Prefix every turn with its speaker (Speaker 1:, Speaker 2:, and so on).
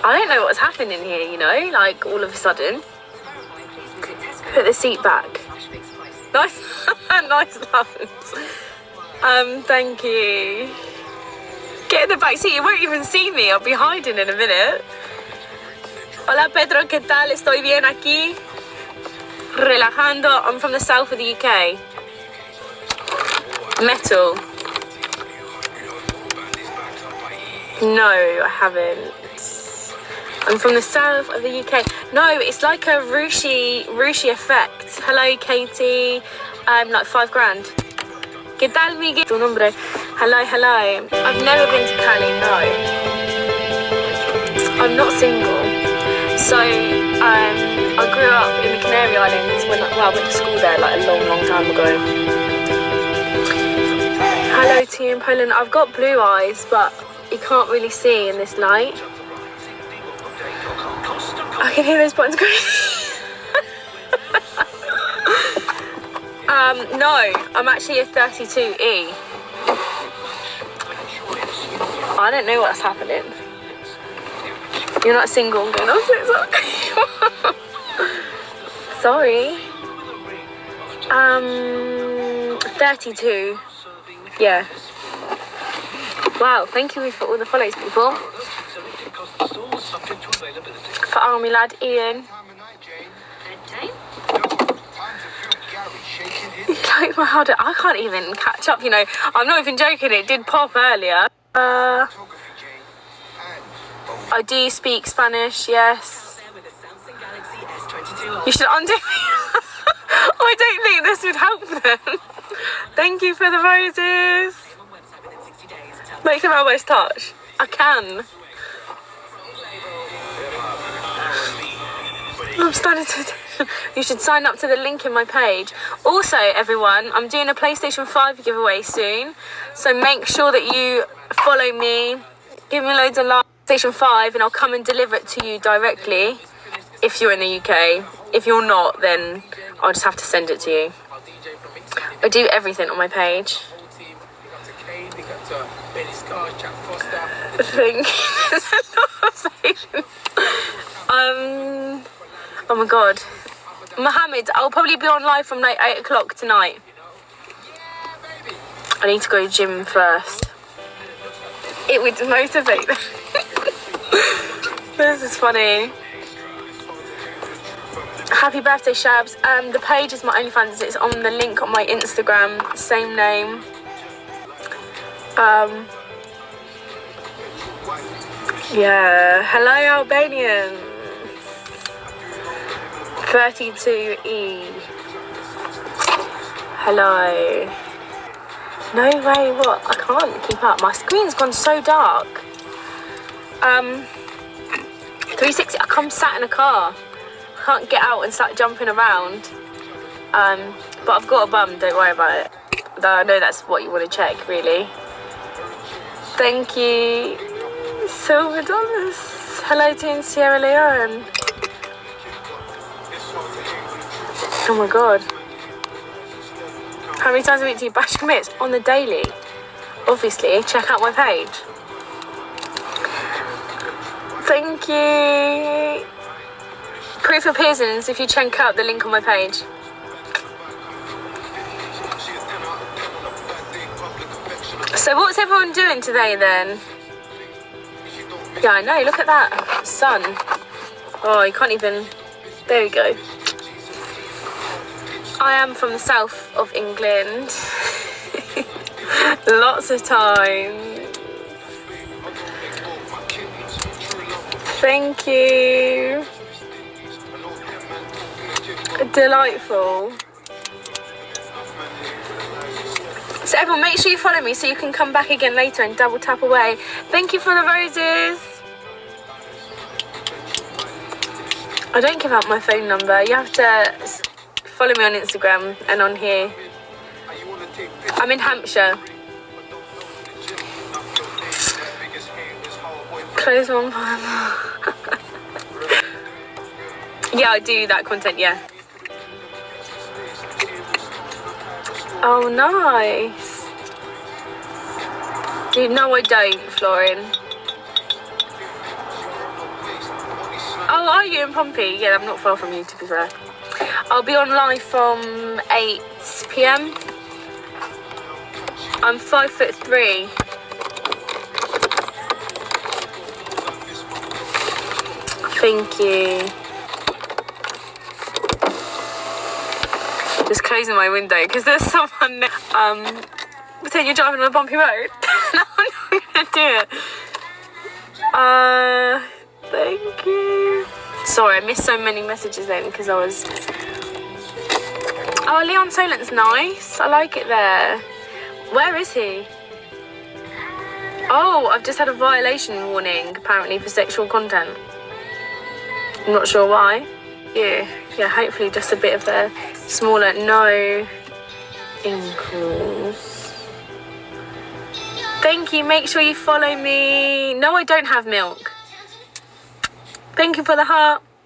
Speaker 1: I don't know what's happening here, you know, like all of a sudden. Put the seat back. Nice, nice lungs. Thank you. Get in the back seat, you won't even see me, I'll be hiding in a minute. Hola Pedro, ¿qué tal? Estoy bien aquí. Relajando. I'm from the south of the UK. Metal. No, I haven't. I'm from the south of the UK. No, it's like a Rushi effect. Hello, Katie. Like $5,000. ¿Qué tal, Miguel? Tu nombre. Hello, hello. I've never been to Cali, no. I'm not single. So, I grew up in the Canary Islands when I went to school there like a long, long time ago. Hello to you in Poland. I've got blue eyes, but you can't really see in this light. I can hear those buttons going. No, I'm actually a 32E. I don't know what's happening. You're not single. I'm going, I'm so sorry. Sorry. 32. Yeah. Wow, thank you for all the follows, people. For Army Lad, Ian. Like my heart, I can't even catch up, you know. I'm not even joking, it did pop earlier. I do speak Spanish, yes. You should undo me. I don't think this would help them. Thank you for the roses. Make them almost touch. I can. I'm starting to... You should sign up to the link in my page. Also, everyone, I'm doing a PlayStation 5 giveaway soon. So make sure that you follow me. Give me loads of love. PlayStation 5 and I'll come and deliver it to you directly. If you're in the UK. If you're not, then I'll just have to send it to you. I do everything on my page. Thank you. Oh my god. Mohammed, I'll probably be on live from like 8 o'clock tonight. I need to go to the gym first. It would motivate them. This is funny. Happy birthday, Shabs. The page is my OnlyFans. It's on the link on my Instagram. Same name. Yeah. Hello, Albanian. 32E. Hello. No way, what? I can't keep up. My screen's gone so dark. 360, I come sat in a car. I can't get out and start jumping around. But I've got a bum, don't worry about it. Though I know that's what you want to check, really. Thank you. Silver dollars. Hello to you in Sierra Leone. Oh my god. How many times a week do you bash commits? On the daily. Obviously, check out my page. Thank you. Proof of Pearsons if you check out the link on my page. So what's everyone doing today then? Yeah, I know, look at that sun. Oh, you can't even... There we go. I am from the south of England. Lots of time. Thank you. Delightful. So everyone, make sure you follow me so you can come back again later and double tap away. Thank you for the roses. I don't give out my phone number. You have to follow me on Instagram and on here. I'm in Hampshire. Close one. Yeah, I do that content, yeah. Oh, nice. Dude, no I don't, Florin. Oh, are you in Pompey? Yeah, I'm not far from you, to be fair. I'll be on live from 8 PM. I'm 5'3". Thank you. Just closing my window because there's someone pretend you're driving on a bumpy road. No, I'm not gonna do it. Thank you. Sorry, I missed so many messages then because I was... Oh, Leon Solent's nice. I like it there. Where is he? Oh, I've just had a violation warning, apparently, for sexual content. I'm not sure why. Yeah, hopefully just a bit of a smaller no increase. Thank you, make sure you follow me. No, I don't have milk. Thank you for the heart.